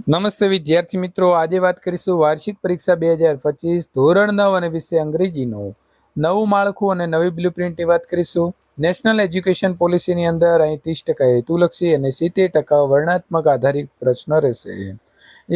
નમસ્તે વિદ્યાર્થી મિત્રો, આજે વાત કરીશું વાર્ષિક પરીક્ષા 2025 ધોરણ 9 અને વિષય અંગ્રેજીનું નવું માળખું અને નવી બ્લુપ્રિન્ટની વાત કરીશું. નેશનલ એજ્યુકેશન પોલિસીની અંદર અહીં 30% હેતુલક્ષી અને 70% વર્ણનાત્મક આધારિત પ્રશ્ન રહેશે.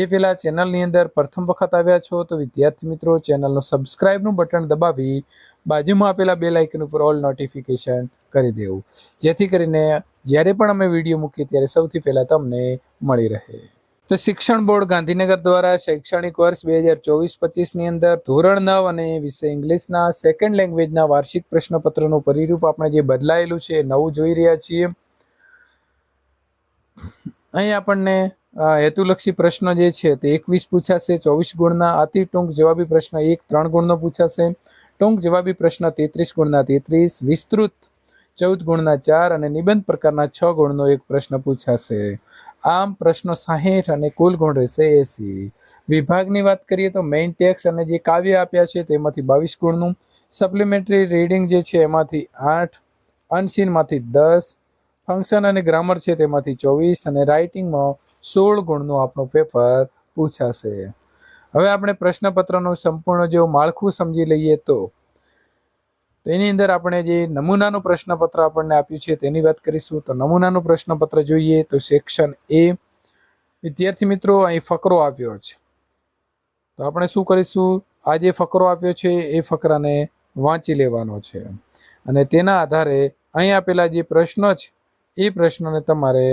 એ પહેલા ચેનલની અંદર પ્રથમ વખત આવ્યા છો તો વિદ્યાર્થી મિત્રો ચેનલનું સબસ્ક્રાઇબનું બટન દબાવી બાજુમાં આપેલા બેલ આઇકન ઉપર ઓલ નોટિફિકેશન કરી દેવું, જેથી કરીને જ્યારે પણ અમે વિડીયો મૂકીએ ત્યારે સૌથી પહેલા તમને મળી રહે. તો શિક્ષણ બોર્ડ ગાંધીનગર દ્વારા શૈક્ષણિક વર્ષ 2024-25ની અંદર ધોરણ 9 અને વિષય ઇંગ્લિશના સેકન્ડ લેંગ્વેજના વાર્ષિક પ્રશ્નપત્રનું પરિરૂપ આપણે જે બદલાયેલું છે એ નવું જોઈ રહ્યા છીએ. અહીં આપણને હેતુલક્ષી પ્રશ્નો જે છે તે 21 પૂછાશે 24 ગુણના. અતિ ટૂંક જવાબી પ્રશ્ન 3 ગુણનો પૂછાશે. ટૂંક જવાબી પ્રશ્ન 33 ગુણના 33, વિસ્તૃત 14 ગુણના 4 અને નિબંધ પ્રકારના 6 ગુણનો એક પ્રશ્ન પૂછાશે. આમ પ્રશ્નો 60 અને કુલ ગુણ રહેશે 80. વિભાગની વાત કરીએ તો મેઇન ટેક્સ અને જે કાવ્ય આપ્યા છે તેમાંથી 22 ગુણનું, સપ્લિમેન્ટરી રીડિંગ જે છે એમાંથી 8, અનસીનમાંથી 10, ફંક્શન અને ગ્રામર છે તેમાંથી 24 અને રાઇટિંગમાં 16 ગુણનું આપણું પેપર પૂછાશે. હવે આપણે પ્રશ્નપત્રનું સંપૂર્ણ જો માળખું સમજી લઈએ તો એની અંદર આપણે જે નમૂનાનું પ્રશ્નપત્ર આપણને આપ્યું છે તેની વાત કરીશું. તો નમૂનાનું પ્રશ્નપત્ર જોઈએ તો સેક્શન એ. વિદ્યાર્થી મિત્રો અહીં ફકરો આપ્યો છે, તો આપણે શું કરીશું, આ જે ફકરો આપ્યો છે એ ફકરાને વાંચી લેવાનો છે અને તેના આધારે અહીં આપેલા જે પ્રશ્નો છે એ પ્રશ્નોને તમારે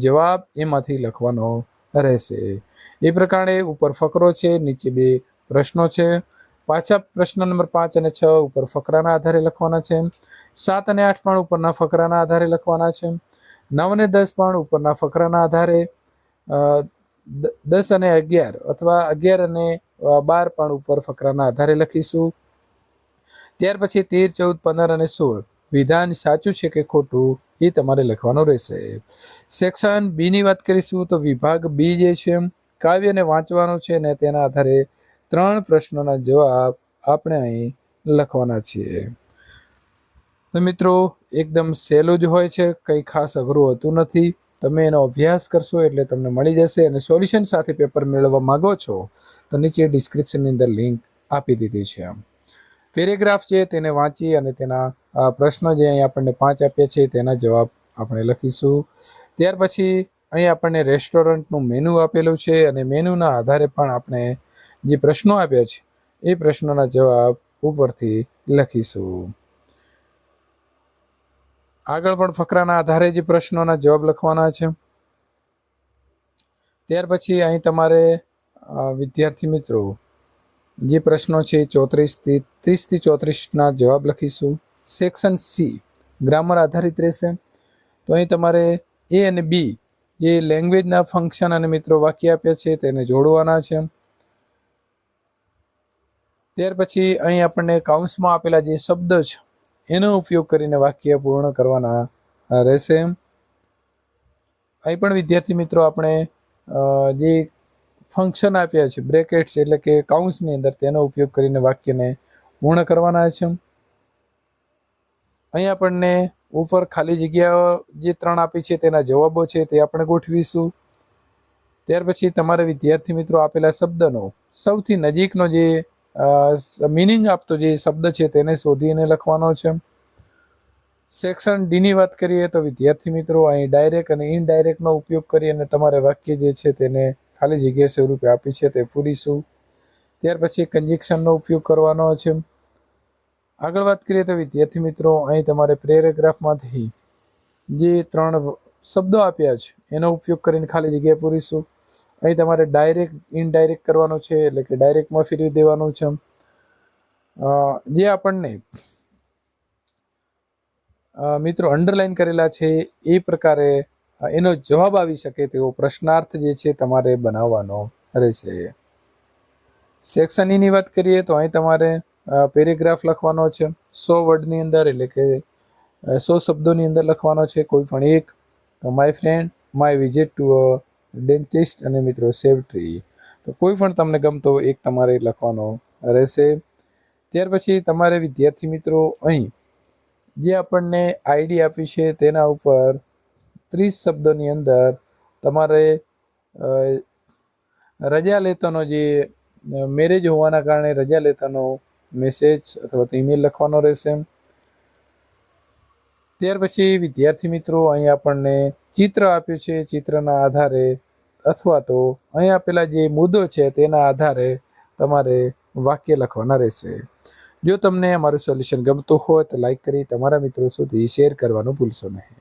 જવાબ એમાંથી લખવાનો રહેશે. એ પ્રકારે ઉપર ફકરો છે, નીચે 2 પ્રશ્નો છે. પાછા પ્રશ્ન નંબર 5 અને 6 ઉપર ફકરાના આધારે લખવાના છે. 7 અને 8 પણ ઉપરના ફકરાના આધારે લખવાના છે. 9 અને 10 પણ ઉપરના ફકરાના આધારે, 10 અને 11 અથવા 11 અને 12 પણ ઉપર ફકરાના આધારે લખીશું. ત્યાર પછી 13, 14, 15 અને 16 વિધાન સાચું છે કે ખોટું એ તમારે લખવાનું રહેશે. સેક્શન બી ની વાત કરીશું તો વિભાગ બી જે છે કાવ્યને વાંચવાનું છે અને તેના આધારે 3 પ્રશ્નોના જવાબ આપણે અહીં લખવાના છીએ. તો મિત્રો એકદમ સહેલું જ હોય છે, કંઈ ખાસ અઘરું હોતું નથી. તમે એનો અભ્યાસ કરશો એટલે તમને મળી જશે. અને સોલ્યુશન સાથે પેપર મેળવવા માંગો છો તો નીચે ડિસ્ક્રિપ્શનની અંદર લિંક આપી દીધી છે. પેરેગ્રાફ છે તેને વાંચી અને તેના પ્રશ્નો જે અહીં આપણને 5 આપ્યા છે તેના જવાબ આપણે લખીશું. ત્યાર પછી અહીં આપણને રેસ્ટોરન્ટનું મેનુ આપેલું છે અને મેનુના આધારે પણ આપણે જે પ્રશ્નો આપ્યા છે એ પ્રશ્નોના જવાબ ઉપરથી લખીશું. આગળ પણ ફકરાના આધારે જે પ્રશ્નોના જવાબ લખવાના છે. ત્યાર પછી અહીં તમારે વિદ્યાર્થી મિત્રો જે પ્રશ્નો છે 30 થી 34ના જવાબ લખીશું. સેક્શન સી ગ્રામર આધારિત રહેશે. તો અહીં તમારે એ અને બી જે લેંગ્વેજના ફંક્શન અને મિત્રો વાક્ય આપ્યા છે તેને જોડવાના છે. ત્યાર પછી અહીં આપણને કૌંસમાં આપેલા જે શબ્દ છે એનો ઉપયોગ કરીને વાક્ય પૂર્ણ કરવાના રહેશે. અહીં પણ વિદ્યાર્થી મિત્રો આપણે જે ફંક્શન આપ્યા છે બ્રેકેટ્સ એટલે કે કૌંસની અંદર તેનો ઉપયોગ કરીને વાક્યને પૂર્ણ કરવાના છે. અહીં આપણને ઉપર ખાલી જગ્યાઓ જે 3 આપી છે તેના જવાબો છે તે આપણે ગોઠવીશું. ત્યાર પછી તમારે વિદ્યાર્થી મિત્રો આપેલા શબ્દનો સૌથી નજીકનો જે મિનિંગ આપતો જે શબ્દ છે તેને શોધીને લખવાનો છે. સેક્શન ડીની વાત કરીએ તો વિદ્યાર્થી મિત્રો અહીં ડાયરેક્ટ અને ઇનડાયરેક્ટનો ઉપયોગ કરી અને તમારે વાક્ય જે છે તેને ખાલી જગ્યા સ્વરૂપે આપી છે તે પૂરીશું. ત્યાર પછી કન્જેક્શનનો ઉપયોગ કરવાનો છે. આગળ વાત કરીએ તો વિદ્યાર્થી મિત્રો અહીં તમારે પેરેગ્રાફમાંથી જે 3 શબ્દો આપ્યા છે એનો ઉપયોગ કરીને ખાલી જગ્યા પૂરીશું. અહીં તમારે ડાયરેક્ટ ઇનડાયરેક્ટ કરવાનો છે એટલે કે ડાયરેક્ટમાં ફેરવી દેવાનું છે. જે આપણને મિત્રો અંડરલાઈન કરેલા છે એ પ્રકારે એનો જવાબ આવી શકે તેવો પ્રશ્નાર્થ જે છે તમારે બનાવવાનો રહેશે. સેક્શન ઈની વાત કરીએ તો અહીં તમારે પેરેગ્રાફ લખવાનો છે 100 વર્ડની અંદર એટલે કે 100 શબ્દોની અંદર લખવાનો છે કોઈ પણ એક. તો my friend, my visit to a dentist અને મિત્રો સેવ ટ્રી. તો કોઈ પણ તમને ગમતો એક તમારે લખવાનો રહેશે. ત્યાર પછી તમારે વિદ્યાર્થી મિત્રો અહીં જે આપણને આઈડી આપી છે તેના ઉપર 30 શબ્દોની અંદર તમારે રજા લેતાનો જે મેરેજ હોવાના કારણે રજા લેતાનો મેસેજ અથવા તો ઈમેલ લખવાનો રહેશે. ત્યાર પછી વિદ્યાર્થી મિત્રો અહીં આપણને ચિત્ર આપ્યું છે. ચિત્રના આધારે અથવા તો અહીં આપેલા જે મુદ્દો છે તેના આધારે તમારે વાક્ય લખવાના રહેશે. જો તમને અમારું સોલ્યુશન ગમતું હોય તો લાઈક કરી તમારા મિત્રો સુધી શેર કરવાનું ભૂલશો નહીં.